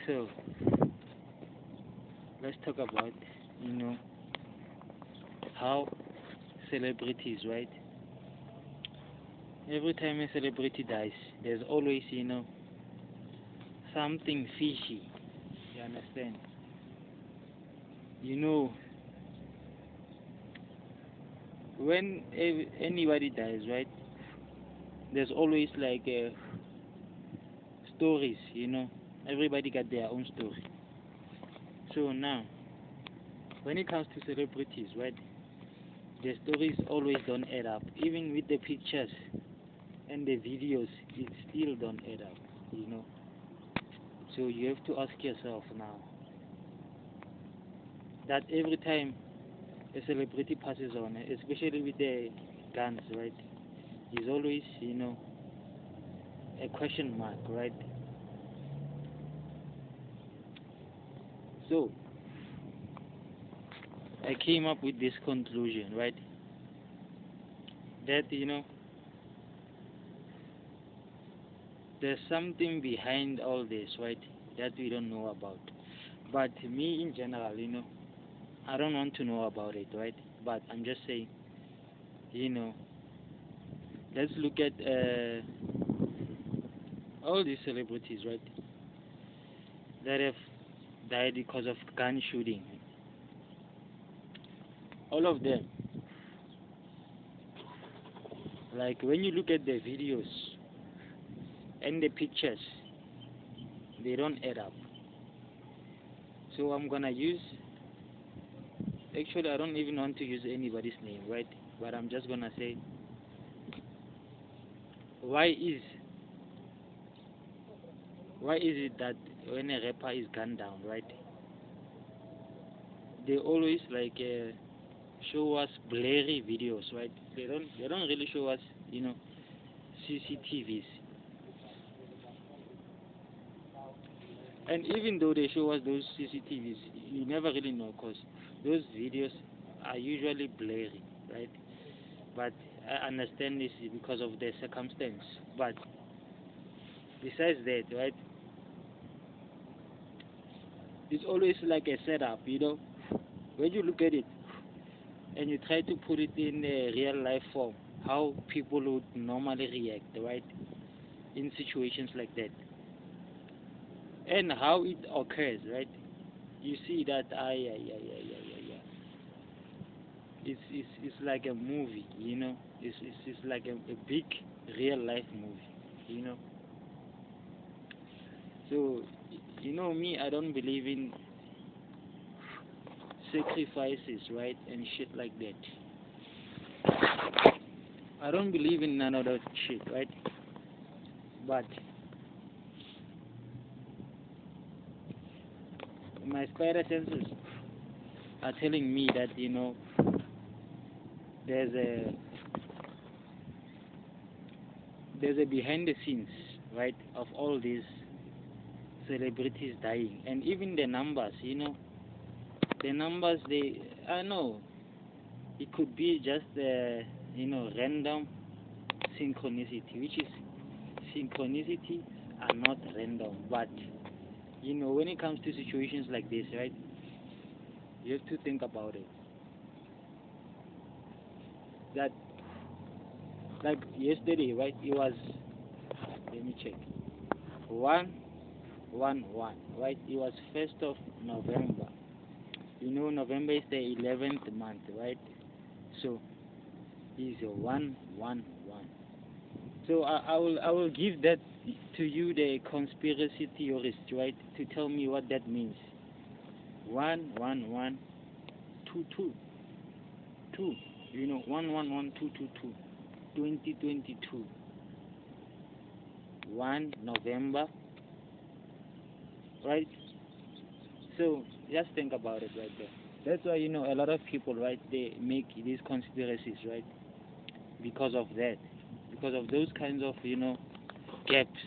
So let's talk about, you know, how celebrities, right? Every time a celebrity dies, there's always, something fishy. You understand? You know, when anybody dies, right? There's always like stories. Everybody got their own story. So now, when it comes to celebrities, right? The stories always don't add up. Even with the pictures and the videos, it still don't add up. So you have to ask yourself now that every time a celebrity passes on, especially with the guns, right? Is always, a question mark, right? So I came up with this conclusion, right? That there's something behind all this, right? That we don't know about. But me in general, I don't want to know about it, right? But I'm just saying, you know, let's look at all these celebrities, right? That have died because of gun shooting. All of them. Like when you look at the videos and the pictures, they don't add up. So I'm gonna use. Actually, I don't even want to use anybody's name, right? But I'm just gonna say, why is why is it that when a rapper is gunned down, right? They always like show us blurry videos, right? They don't really show us, CCTVs. And even though they show us those CCTVs, you never really know because those videos are usually blurry, right? But I understand this because of the circumstance. But besides that, right, it's always like a setup. When you look at it and you try to put it in a real life form, how people would normally react, right, in situations like that, and how it occurs, right? You see that, yeah. It's like a movie, It's like a big real life movie, you know. So, me, I don't believe in sacrifices, right, and shit like that. I don't believe in none of that shit, right? But my spider senses are telling me that there's a there's a behind the scenes, right, of all these celebrities dying, and even the numbers, the numbers, I know it could be just random synchronicity, which is synchronicity are not random, but when it comes to situations like this, right, you have to think about it. That, like yesterday, right, it was, let me check, 111, right? It was 1st of November. November is the 11th month, right? So it's a 111. So I will give that to you, the conspiracy theorist, right, to tell me what that means. 11122 two. 111222. 2022. 1 November, right? So just think about it right there. That's why a lot of people, right, they make these conspiracies, right, because of that, because of those kinds of gaps.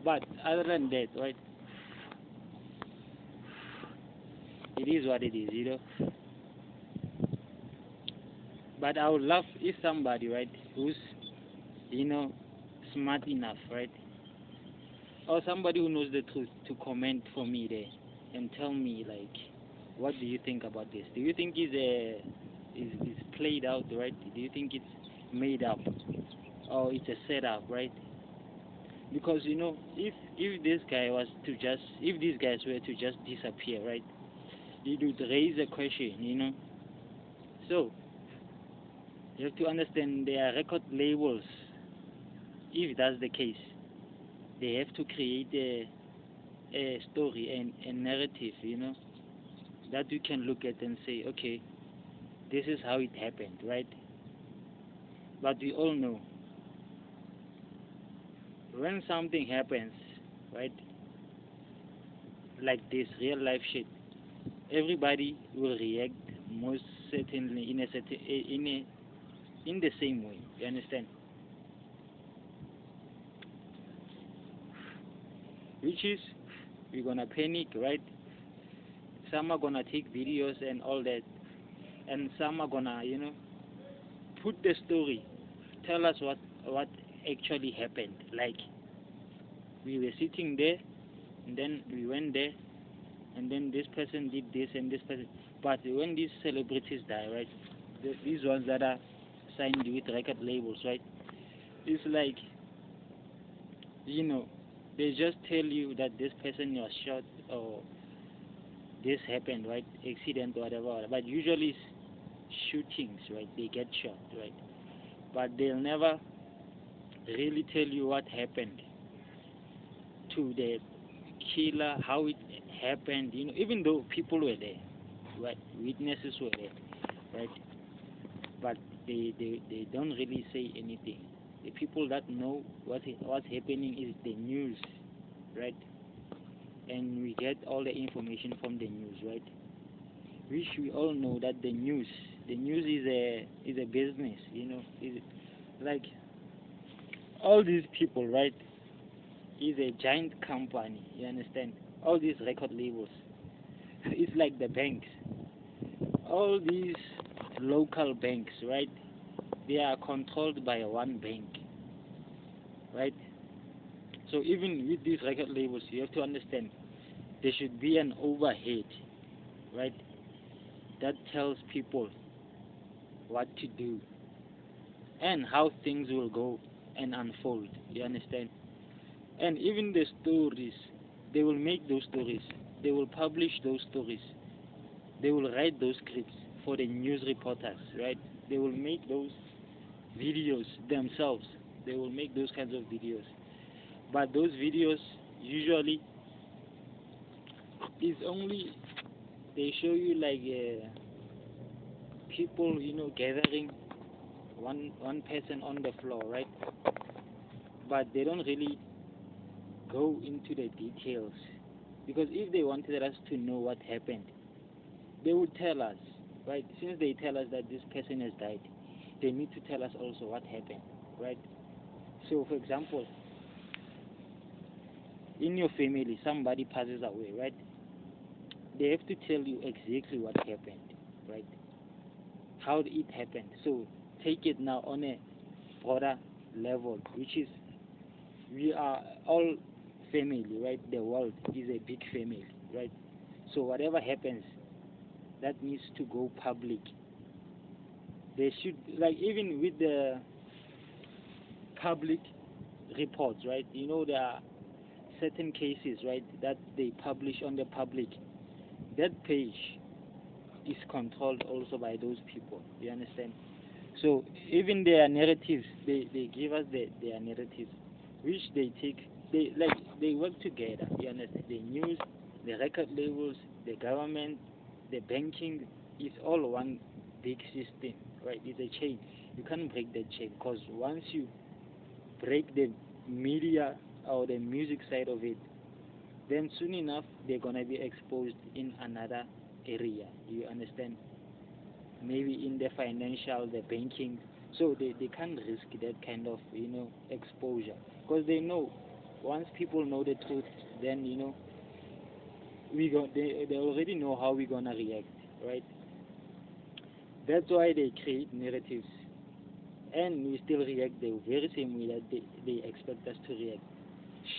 But other than that, right, it is what it is. But I would love if somebody, right, who's, you know, smart enough, right? Or somebody who knows the truth to comment for me there and tell me like, what do you think about this? Do you think is played out, right? Do you think it's made up or it's a setup, right? Because if this guy was to just if these guys were to just disappear, right? It would raise a question. So you have to understand there are record labels. If that's the case, they have to create a story and a narrative, that you can look at and say, okay, this is how it happened, right? But we all know when something happens, right, like this real life shit, everybody will react most certainly in the same way. You understand? Which is we're gonna panic, right? Some are gonna take videos and all that, and some are gonna, put the story, tell us what actually happened. Like we were sitting there, and then we went there, and then this person did this and this person. But when these celebrities die, right, these ones that are signed with record labels, right, it's like, they just tell you that this person was shot or this happened, right, accident or whatever. But usually it's shootings, right, they get shot, right, but they'll never really tell you what happened to the killer, how it happened, even though people were there, right, witnesses were there, right, but they don't really say anything. The people that know what's happening is the news, right, and we get all the information from the news, right, which we all know that the news is a business, is like all these people, right, is a giant company. You understand? All these record labels, it's like the banks. All these local banks, right? They are controlled by one bank, right? So even with these record labels, you have to understand there should be an overhead, right? That tells people what to do and how things will go and unfold. You understand? And even the stories, they will make those stories, they will publish those stories, they will write those scripts for the news reporters, right? They will make those videos themselves, they will make those kinds of videos. But those videos usually is only, they show you like people, gathering one person on the floor, right? But they don't really go into the details, because if they wanted us to know what happened, they would tell us, right? Since they tell us that this person has died, they need to tell us also what happened, right? So for example, in your family somebody passes away, right? They have to tell you exactly what happened, right? How it happened. So take it now on a broader level, which is we are all family, right? The world is a big family, right? So whatever happens, that needs to go public. They should, like, even with the public reports, right? There are certain cases, right, that they publish on the public. That page is controlled also by those people. You understand? So even their narratives, they give us their narratives, which they take. They work together. You understand? The news, the record labels, the government, the banking is all one big system, right? It's a chain. You can't break that chain, because once you break the media or the music side of it, then soon enough they're gonna be exposed in another area. You understand? Maybe in the financial, the banking. So they can't risk that kind of exposure, because they know once people know the truth, then they already know how we're gonna react, right? That's why they create narratives. and we still react the very same way that they expect us to react.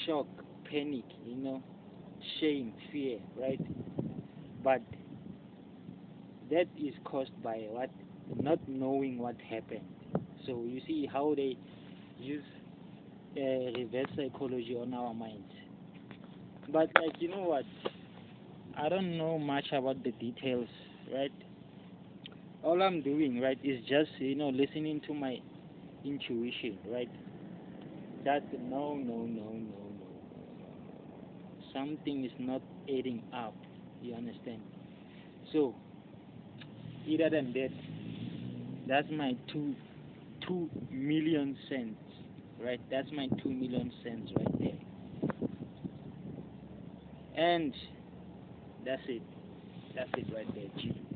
Shock, panic, shame, fear, right? But that is caused by what? Not knowing what happened. So you see how they use reverse psychology on our minds. But like, you know what? I don't know much about the details, right? All I'm doing, right, is just, listening to my intuition, right? That no, no, no, no, no, something is not adding up. You understand? So, other than that, that's my 2 million cents, right? That's my 2 million cents right there. And that's it. That's it right there, G.